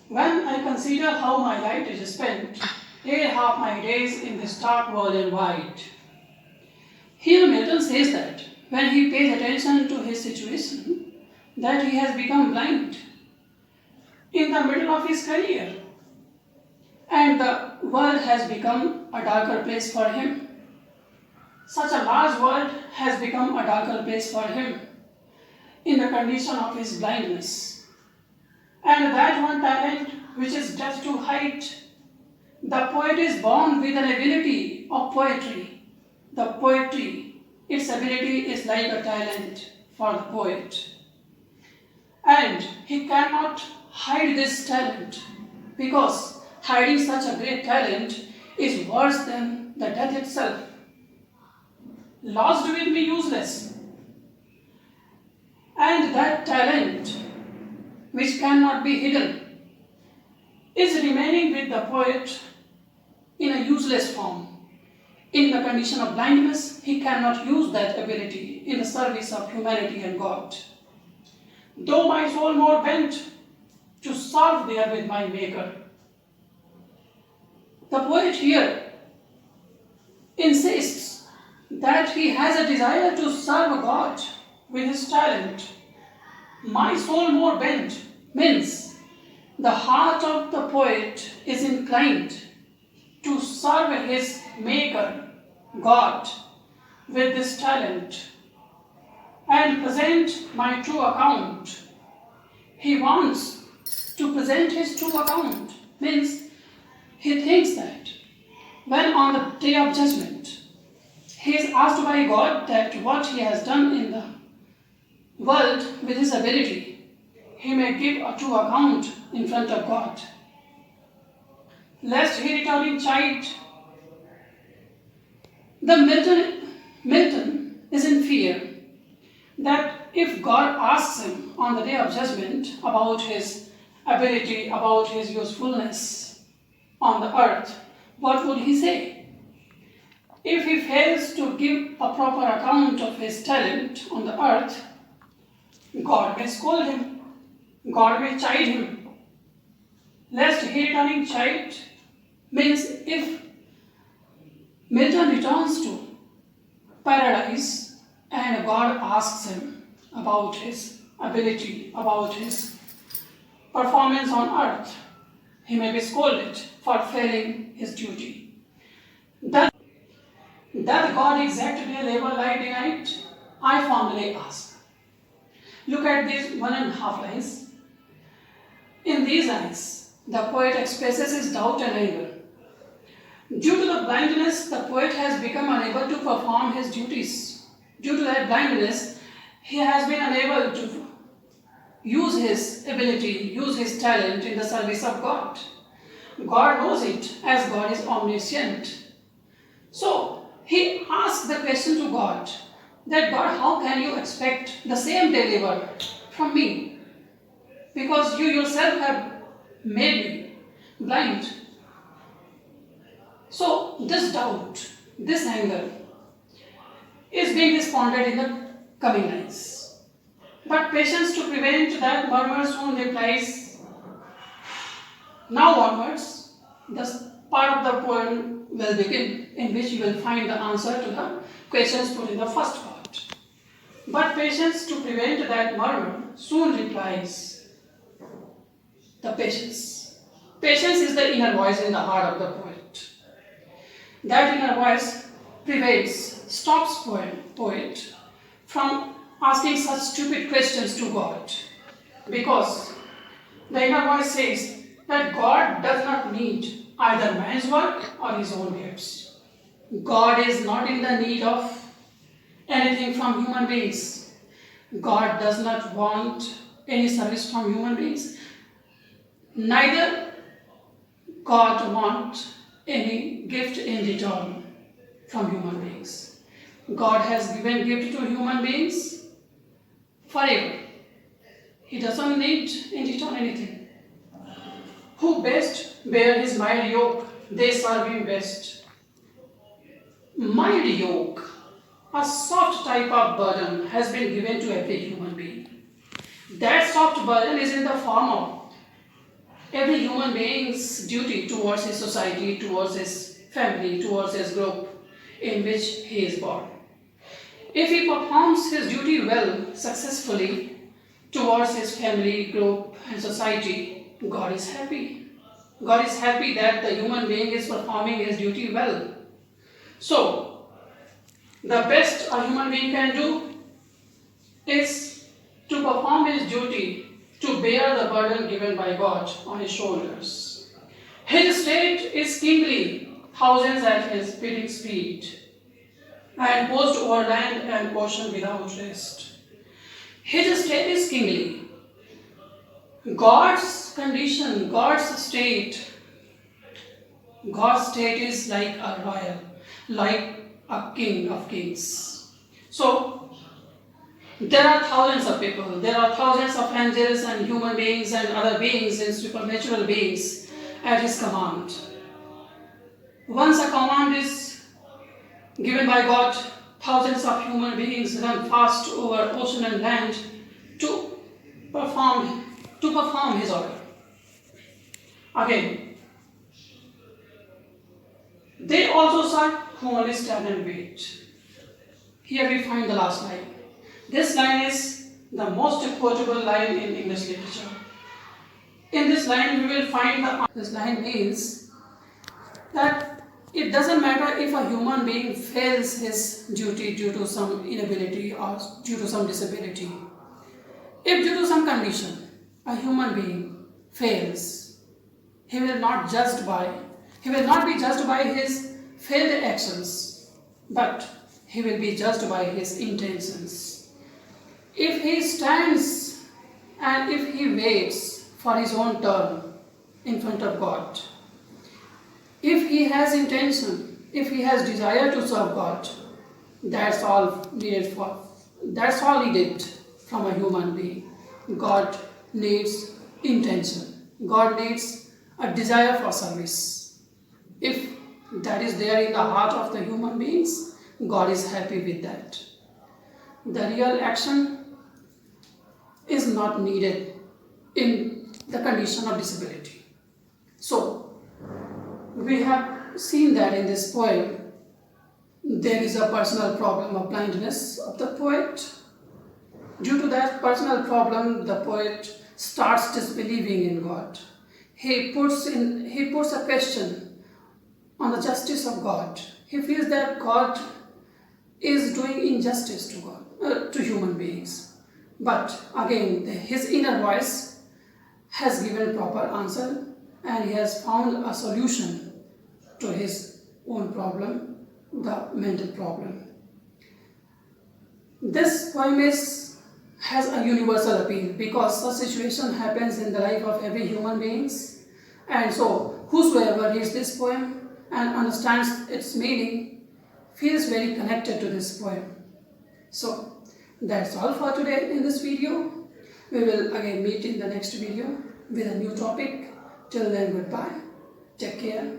When I consider how my life is spent, half my days in this dark world and wide. Here Milton says that when he pays attention to his situation, that he has become blind in the middle of his career, and the world has become a darker place for him. Such a large world has become a darker place for him in the condition of his blindness. And that one talent which is deaf to height, the poet is born with an ability of poetry. The poetry, its ability is like a talent for the poet. And he cannot hide this talent, because hiding such a great talent is worse than the death itself. Lost will be useless. And that talent, which cannot be hidden, is remaining with the poet in a useless form. In the condition of blindness, he cannot use that ability in the service of humanity and God. Though my soul more bent to serve there with my Maker. The poet here insists that he has a desire to serve God with his talent. My soul more bent means the heart of the poet is inclined to serve his Maker, God, with this talent and present my true account. He wants to present his true account, means he thinks that when on the day of judgment, he is asked by God that what he has done in the world with his ability, he may give a true account in front of God. Lest he return in chide. The Milton is in fear that if God asks him on the day of judgment about his ability, about his usefulness on the earth, what would he say? If he fails to give a proper account of his talent on the earth, God may scold him, God may chide him. Lest he return in chide means if Milton returns to paradise and God asks him about his ability, about his performance on earth, he may be scolded for failing his duty. Doth God exact day labor light day night? I formally ask. Look at these 1.5 lines. In these lines, the poet expresses his doubt and anger. Due to the blindness, the poet has become unable to perform his duties. Due to that blindness, he has been unable to use his ability, use his talent in the service of God. God knows it, as God is omniscient. So, he asks the question to God, that God, how can you expect the same day labor from me? Because you yourself have made me blind. So this doubt, this anger is being responded in the coming lines. But patience to prevent that murmur soon replies. Now onwards, the part of the poem will begin in which you will find the answer to the questions put in the first part. But patience to prevent that murmur soon replies. The patience. Patience is the inner voice in the heart of the poet. That inner voice prevents, stops poet from asking such stupid questions to God. Because the inner voice says that God does not need either man's work or his own gifts. God is not in the need of anything from human beings. God does not want any service from human beings. Neither God wants any gift in return from human beings. God has given gift to human beings forever. He doesn't need in return anything. Who best bear his mild yoke, they serve him best. Mild yoke, a soft type of burden, has been given to every human being. That soft burden is in the form of every human being's duty towards his society, towards his family, towards his group in which he is born. If he performs his duty well, successfully, towards his family, group and society, God is happy. God is happy that the human being is performing his duty well. So, the best a human being can do is to perform his duty, to bear the burden given by God on his shoulders. His state is kingly, thousands at his bidding speed, and post over land and ocean without rest. His state is kingly. God's condition, God's state is like a royal, like a king of kings. So, there are thousands of people, there are thousands of angels and human beings and other beings and supernatural beings at his command. Once a command is given by God, thousands of human beings run fast over ocean and land to perform his order. Again, they also serve who only stand and wait. Here we find the last line. This line is the most quotable line in English literature. In this line we will find this line means that it doesn't matter if a human being fails his duty due to some inability or due to some disability. If due to some condition a human being fails, he will not be judged by his failed actions, but he will be judged by his intentions. If he stands and if he waits for his own turn in front of God, if he has intention, if he has desire to serve God, that's all needed from a human being. God needs intention. God needs a desire for service. If that is there in the heart of the human beings, God is happy with that. The real action is not needed in the condition of disability. So, we have seen that in this poem, there is a personal problem of blindness of the poet. Due to that personal problem, the poet starts disbelieving in God. He puts a question on the justice of God. He feels that God is doing injustice to human beings. But again, his inner voice has given proper answer and he has found a solution to his own problem, the mental problem. This poem has a universal appeal because such situation happens in the life of every human being. And so, whosoever reads this poem and understands its meaning feels very connected to this poem. So, that's all for today in this video. We will again meet in the next video with a new topic. Till then, goodbye. Take care.